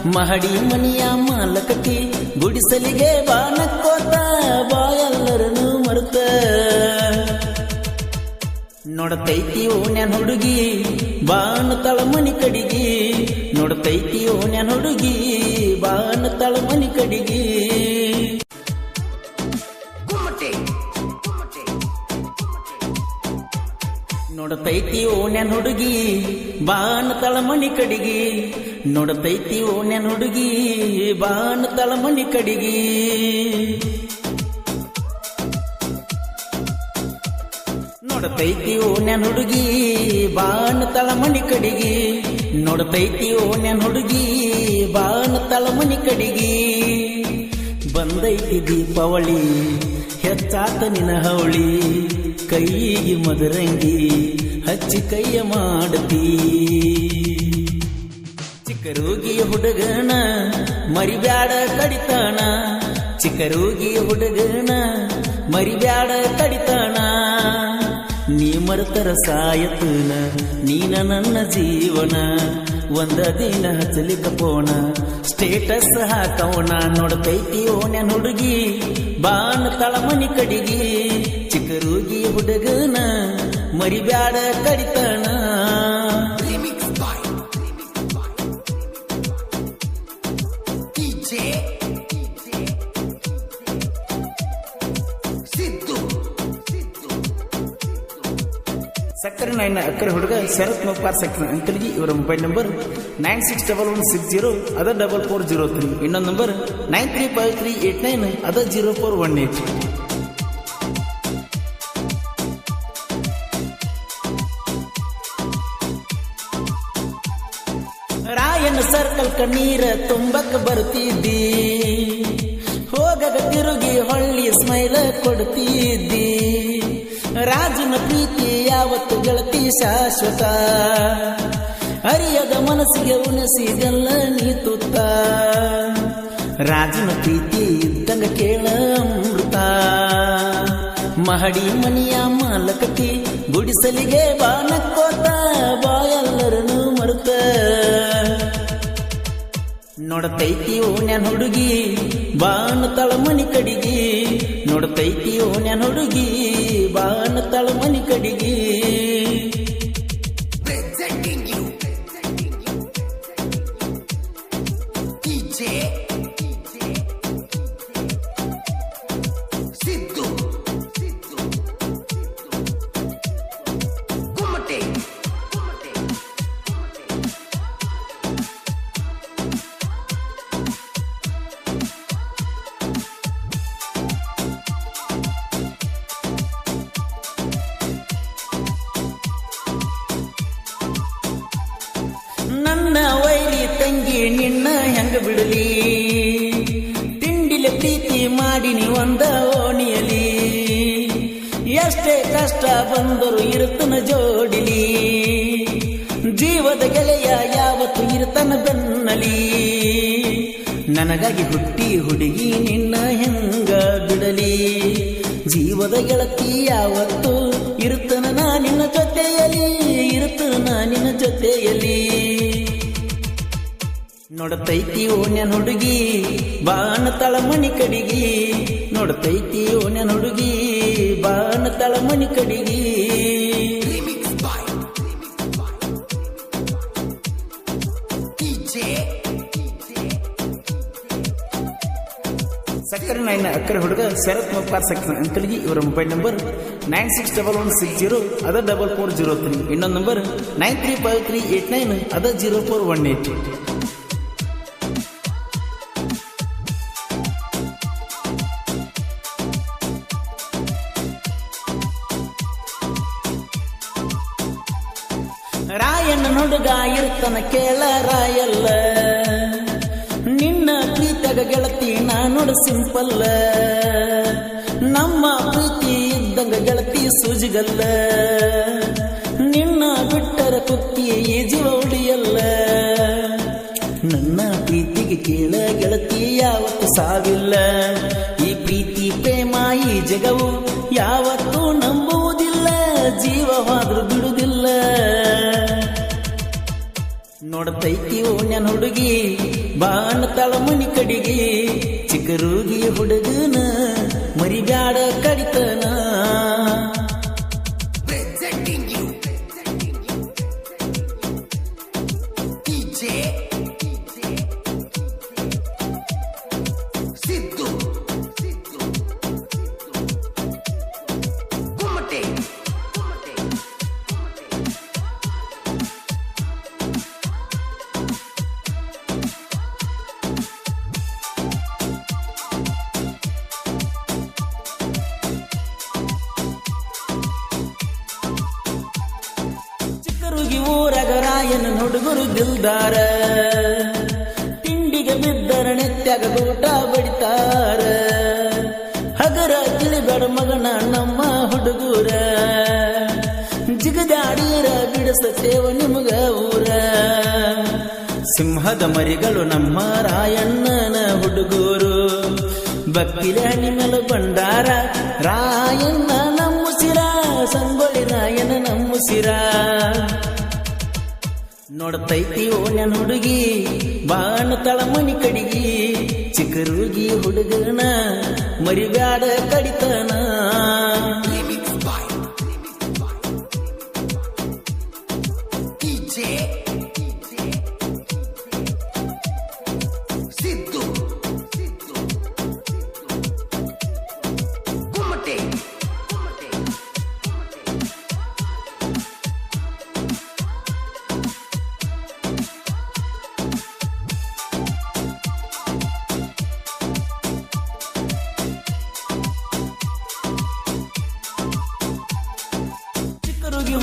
ಮಹಡಿ ಮನಿಯ ಮಾಲಕತಿ ಗುಡಿಸಲಿಗೆ ಬಾನಕ್ಕೋತ ಬಾಯಲ್ಲರನು ಮರುತ ನೋಡತೈತಿ ಓನ್ಯಾನ್ ಹುಡುಗಿ ಬಾನ ತಳಮನಿ ಕಡಿಗಿ ನೋಡತೈತಿ ಓನ್ಯಾನ್ ಹುಡುಗಿ ಬಾನ ತಳಮನಿ ಕಡಿಗಿ ನೋಡತೈತಿ ಓನ್ಯಾನ್ ಹುಡುಗಿ ಬಾನ ತಳಮನಿ ಕಡಿಗಿ ನೋಡತೈತಿ ಓನ್ಯಾನ್ ಹುಡುಗಿ ಬಾನ ತಳಮನಿ ಕಡಿಗಿ ನೋಡತೈತಿ ಓನ್ಯಾನ್ ಹುಡುಗಿ ಬಾನ ತಳಮನಿ ಕಡಿಗಿ ನೋಡತೈತಿ ಓನ್ಯಾನ್ ಹುಡುಗಿ ಬಾನ ತಳಮನಿ ಕಡಿಗಿ ಬಂದೈತಿ ದೀಪಾವಳಿ ಹೆಚ್ಚಾತ ನಿನ ಹವಳಿ ಕೈಗೆ ಮದರಂಗಿ ಹಚ್ಚಿ ಕೈಯ ಮಾಡತಿ ಚಿಕ್ಕರೋಗಿಯ ಹುಡುಗನ ಮರಿಬ್ಯಾಡ ಕಡಿತಾನ ಚಿಕ್ಕರೋಗಿಯ ಹುಡುಗನ ಮರಿಬ್ಯಾಡ ಕಡಿತಾನ ನೀ ಮರೆತರ ಸಾಯತನ ನೀನ ನನ್ನ ಜೀವನ ಒಂದ ದಿನ ಹಚ್ಚಲಿಕ್ಕ ಪೋಣ ಸ್ಟೇಟಸ್ ಹಾಕವನ ನೋಡತೈತಿ ಓನ್ಯಾನ್ ಹುಡುಗಿ ಬಾನ ತಳಮನಿ ಕಡಿಗಿ ಚಿಕ್ಕರೋಗಿ ಹುಡುಗನ ಮರಿಬ್ಯಾಡ ಕಡಿತಾನ ಸಕ್ಕರೆ ನಾಯಿನ ಅಕ್ಕರೆ ಹುಡುಗ ಶರತ್ ಮೋಪಾರ್ ಸಕ್ಕರೆ ಅಂಕಲ್ಗಿ ಇವರ ಮೊಬೈಲ್ ನಂಬರ್ 961160 ಅದ 4403 ಇನ್ನೊಂದು ನಂಬರ್ 935389 ಅದ 0418 ರಾಯನ ಸರ್ಕಲ್ ಕಣ್ಣೀರ ತುಂಬಕ್ಕ ಬರ್ತಿದ್ದಿ ಹೋಗಗ ತಿರುಗಿ ಹೊಳ್ಳಿ ಸ್ಮೈಲ ಕೊಡ್ತಿದ್ದಿ ರಾಜನ ಪ್ರೀತಿ ಯಾವತ್ತು ಗೆಳತಿ ಶಾಶ್ವತ ಅರಿಯದ ಮನಸ್ಸಿಗೆ ಉಣಿಸಿದೆಲ್ಲ ನೀ ತುತ್ತ ರಾಜನ ಪ್ರೀತಿ ಇದ್ದಂಗ ಕೇಳ ಅಮೃತ ಮಹಡಿ ಮನಿಯ ಮಾಲಕತಿ ಗುಡಿಸಲಿಗೆ ಬಾನಕ್ಕೋತ ಬಾಯಲ್ಲರನು ಮರುತ ನೋಡತೈತಿ ಓನ್ಯಾನ್ ಹುಡುಗಿ ಬಾನ ತಳಮನಿ ಕಡಿಗಿ ನೋಡತೈತಿ ಓನ್ಯಾನ್ ಹುಡುಗಿ ಬಾನ ತಳಮನಿ ಕಡಿಗಿ ನನ್ನ ವೈರಿ ತಂಗಿ ನಿನ್ನ ಹೆಂಗ ಬಿಡಲಿ ತಿಂಡಿಲೆ ಪ್ರೀತಿ ಮಾಡಿನಿ ಒಂದ ಓಣಿಯಲಿ ಎಷ್ಟೇ ಕಷ್ಟ ಬಂದರು ಇರುತ್ತನ ಜೋಡಿಲಿ ಜೀವದ ಗೆಳೆಯ ಯಾವತ್ತು ಇರುತ್ತನ ಬೆನ್ನಲಿ ನನಗಾಗಿ ಹುಟ್ಟಿ ಹುಡುಗಿ ನಿನ್ನ ಹೆಂಗ ಬಿಡಲಿ ಜೀವದ ಗೆಳತಿ ಯಾವತ್ತು ಇರುತ್ತನ ನಾ ನಿನ್ನ ಜೊತೆಯಲಿ ಇರುತ್ತನ ನಿನ್ನ ಜೊತೆಯಲಿ ನೋಡತೈತಿ ಓನ್ಯಾನ್ ಹುಡುಗಿ ಬಾನ ತಳಮನಿ ಕಡಿಗಿ ನೋಡತೈತಿ ಓನ್ಯಾನ್ ಹುಡುಗಿ ಬಾನ ತಳಮನಿ ಕಡಿಗಿ ಸಕ್ಕರೆ ನಾಯಿನ ಅಕ್ಕರೆ ಹುಡುಗ ಶರತ್ ಮೋಪಾರ್ ಸಕ್ಕರೆ ಅಂಕಲ್ಗಿ ಇವರ ಮೊಬೈಲ್ ನಂಬರ್ 961160 ಅದ 4403 ಇನ್ನೊಂದು ನಂಬರ್ 935389 ಅದ 0418 ರಾಯಣ್ಣ ಹುಡುಗ ಇರ್ತನ ಕೇಳ ರಾಯಲ್ಲ ನಿನ್ನ ಪ್ರೀತಿಯಾಗ ಗೆಳತಿ ನಾನೋಡ ಸಿಂಪಲ್ ನಮ್ಮ ಪ್ರೀತಿ ಇದ್ದಂಗ ಗೆಳತಿ ಸೂಜಿಗಲ್ಲ ನಿನ್ನ ಬಿಟ್ಟರ ಕುತ್ತಿ ಈ ಜೀವ ಉಳಿಯಲ್ಲ ನನ್ನ ಪ್ರೀತಿಗೆ ಕೇಳ ಗೆಳತಿ ಯಾವತ್ತು ಸಾವಿಲ್ಲ ಈ ಪ್ರೀತಿ ಪ್ರೇಮ ಈ ಜಗವು ಯಾವತ್ತೂ ನಂಬುವುದಿಲ್ಲ ಜೀವವಾದ್ರೂ ಬಿಡುವುದಿಲ್ಲ ನೋಡತೈತಿ ಓನ್ಯಾನ್ ಹುಡುಗಿ ಬಾಣತಾಳ ಮನಿ ಕಡಿಗೆ ಚಿಕ್ಕರೂಗಿ ಹುಡುಗನ ಮರಿಬ್ಯಾಡ ಕಡಿತನ ಊರಾಗ ರಾಯನ ಹುಡುಗರು ದಿಲ್ದಾರ ತಿಂಡಿಗೆ ಬಿದ್ದರ ನೆತ್ಯಾಗ ಊಟ ಬಡಿತಾರ ಹಗರ ತಿಳಿಬೇಡ ಮಗನ ನಮ್ಮ ಹುಡುಗೂರ ಜಿಗದಾಡೀರ ಬಿಡಿಸತೇವ ನಿಮಗ ಊರ ಸಿಂಹದ ಮರಿಗಳು ನಮ್ಮ ರಾಯಣ್ಣನ ಹುಡುಗೂರು ಭಕ್ತಿಲೆ ಹಣಿಮೆಲ ಬಂಡಾರ ರಾಯಣ್ಣ ನಮ್ಮುಸಿರ ಸಂಗೊಳ್ಳಿ ರಾಯನ ನಮ್ಮುಸಿರ ನೋಡ್ತೈತಿ ಓಣ್ಯನ ಹುಡುಗಿ ಬಾಣತಾಳ ಮನಿ ಕಡಿಗಿ ಚಿಕ್ಕರೂಗಿ ಹುಡುಗನ ಮರಿಬ್ಯಾಡ ಕಡಿತನ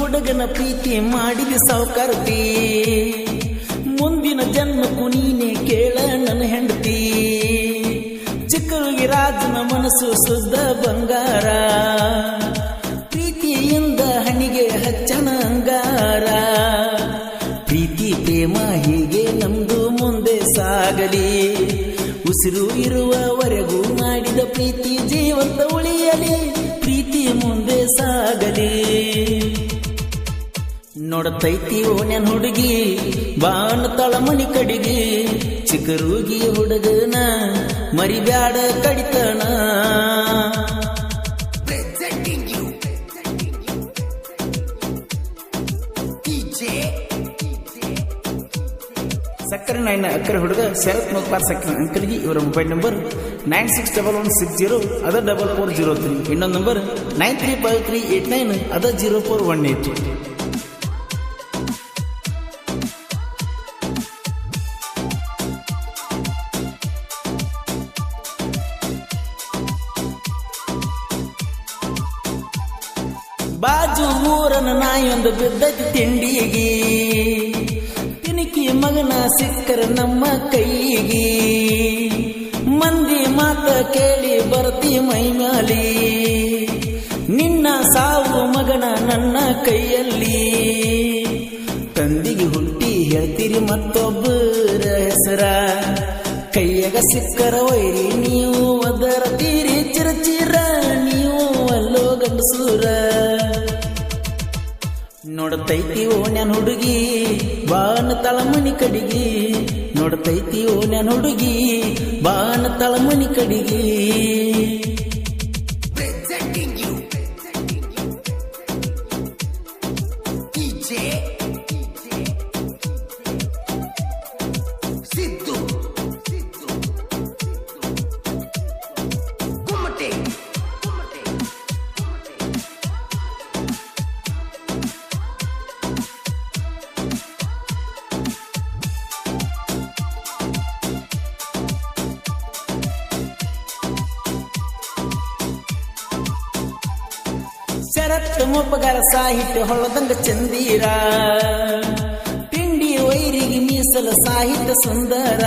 ಹುಡುಗನ ಪ್ರೀತಿ ಮಾಡಿದ ಸಾವುಕಾರತಿ ಮುಂದಿನ ಜನ್ಮಕ್ಕೂ ನೀನೆ ಕೇಳ ನನ್ನ ಹೆಂಡತಿ ಚಿಕ್ಕರುಗಿ ರಾಜನ ಮನಸ್ಸು ಶುದ್ಧ ಬಂಗಾರ ಪ್ರೀತಿಯಿಂದ ಹಣಿಗೆ ಹಚ್ಚನ ಅಂಗಾರ ಪ್ರೀತಿ ಪ್ರೇಮ ಹೀಗೆ ನಮ್ದು ಮುಂದೆ ಸಾಗಲಿ ಉಸಿರು ಇರುವವರೆಗೂ ಮಾಡಿದ ಪ್ರೀತಿ ಜೀವಂತ ಉಳಿಯಲಿ ಪ್ರೀತಿ ಮುಂದೆ ಸಾಗಲಿ ನೋಡ್ತೈತಿ ಓಣ್ಯನ ಹುಡುಗಿ ಬಾಣತಾಳ ಮನಿ ಕಡಿಗಿ ಚಿಕ್ಕರೂಗಿ ಹುಡುಗನ ಮರಿಬ್ಯಾಡ ಕಡಿತನ ಸಕ್ಕರೆ ನಾಯಿನ ಅಕ್ಕರೆ ಹುಡುಗ ಶರತ್ ಮುಖ್ಪಾರ್ ಸಕ್ಕರೆ ಅಂಕಲ್ಗಿ ಇವರ ಮೊಬೈಲ್ ನಂಬರ್ 961160 ಅದ 4403 ಇನ್ನೊಂದು ನಂಬರ್ 935389 ಅದ 0418 ಬಾಜು ಊರನ ನಾಯೊಂದು ಬಿದ್ದತಿ ತಿಂಡಿಗಿ ತಿನಿಕಿ ಮಗನ ಸಿಕ್ಕರ ನಮ್ಮ ಕೈಗಿ ಮಂದಿ ಮಾತ ಕೇಳಿ ಬರ್ತಿ ಮೈಮ್ಯಾಲಿ ನಿನ್ನ ಸಾವು ಮಗನ ನನ್ನ ಕೈಯಲ್ಲಿ ತಂದಿಗೆ ಹುಟ್ಟಿ ಹೇಳ್ತೀರಿ ಮತ್ತೊಬ್ಬರ ಹೆಸರ ಕೈಯಾಗ ಸಿಕ್ಕರ ವೈರಿ ನೀವು ಅದರ ತೀರಿ ಚಿರಚಿರ ನೀವು ಅಲ್ಲೋ ಗಂಡಸೂರ ನೋಡ್ತೈತಿ ಓಣ್ಯನ ಹುಡುಗಿ ಬಾಣತಾಳ ಮನಿ ಕಡಿಗಿ ನೋಡ್ತೈತಿ ಓಣ್ಯನ ಹುಡುಗಿ ಬಾಣತಾಳ ಮನಿ ಕಡಿಗಿ ಶರತ್ ಮೊಪ್ಪಗಾರ ಸಾಹಿತ್ಯ ಹೊಳದಂಗ ಚಂದೀರ ತಿಂಡಿ ವೈರಿಗೆ ಮೀಸಲ ಸಾಹಿತ್ಯ ಸುಂದರ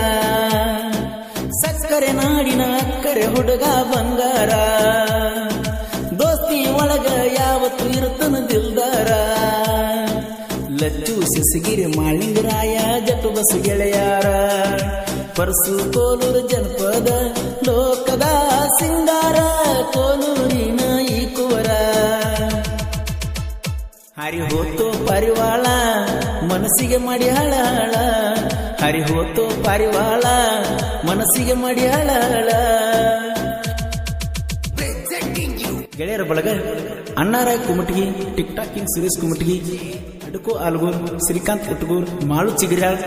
ಸಕ್ಕರೆ ನಾಡಿನ ಅಕ್ಕರೆ ಹುಡುಗ ಬಂಗಾರ ದೋಸ್ತಿ ಒಳಗ ಯಾವತ್ತು ಇರುತ್ತನ ದಿಲ್ದಾರ ಲಚ್ಚು ಸಿಸಿಗಿರಿ ಮಾಳಿಂಗರಾಯ ಜಟು ಬಸ್ ಗೆಳೆಯಾರ ಪರಸು ಕೋಲೂರು ಜನಪದ ಲೋಕದ ಸಿಂಗಾರ ಕೋಲೂರಿನ ಈ ಕುವರ ಹರಿ ಹೋತು ಪರಿವಾಳ ಮನಸ್ಸಿಗೆ ಮಾಡಿ ಹಳ ಹರಿ ಹೋತೋ ಪಾರಿವಾಳ ಮನಸ್ಸಿಗೆ ಮಡಿಯಾಳ ಗೆಳೆಯರ ಬಳಗ Annaray Kumatagi, TikTok king Suresh Kumatagi, Aduku Algur, Srikanth Utgur, Malu Chigiryal,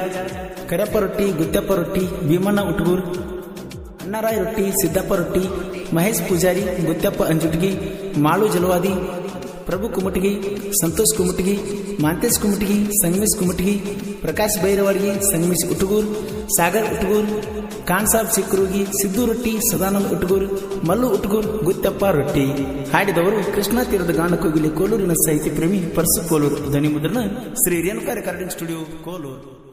Kareyappa Rotti, Guttappa ರೊಟ್ಟಿ, ಭೀಮಣ್ಣ ಉಟ್ಗೂರ್, ಅಣ್ಣಾರಾಯ್ ರೊಟ್ಟಿ, ಸಿದ್ದಪ್ಪ ರೊಟ್ಟಿ, ಮಹೇಶ್ ಪೂಜಾರಿ, ಗುತ್ತಪ್ಪ ಅಂಜುಟಗಿ, ಮಾಳು ಜಲವಾದಿ, ಪ್ರಭು ಕುಮಟಗಿ, ಸಂತೋಷ್ ಕುಮಟಗಿ, ಮಾಂತೇಶ್ ಕುಮಟಗಿ, ಸಂಗಮೇಶ್ ಕುಮಟಗಿ, ಪ್ರಕಾಶ್ ಬೈರವಾಡ್ಗಿ, ಸಂಗಮೇಶ್ ಉಟ್ಗೂರ್, ಸಾಗರ್ ಉಟ್ಗೂರ್, ಖಾನ್ ಸಾಬ್ ಸಿಕ್ರೂಗಿ, ಸಿದ್ದು ರೊಟ್ಟಿ, ಸದಾನಂದ್ ಉಟ್ಗೂರ್, ಮಲ್ಲು ಉಟ್ಗೂರ್, ಗುತ್ತಪ್ಪ ರೊಟ್ಟಿ. ಹಾಡಿದವರು ಕೃಷ್ಣಾ ತೀರದ ಗಾನಕೋಗಿಲೆ ಕೋಲೂರಿನ ಸಾಹಿತ್ಯ ಪ್ರೇಮಿ ಪರ್ಸು ಕೋಲೂರು. ಧ್ವನಿ ಮುದ್ರಣ ಶ್ರೀ ರೇಣುಕಾ ರೆಕಾರ್ಡಿಂಗ್ ಸ್ಟುಡಿಯೋ ಕೋಲೂರು.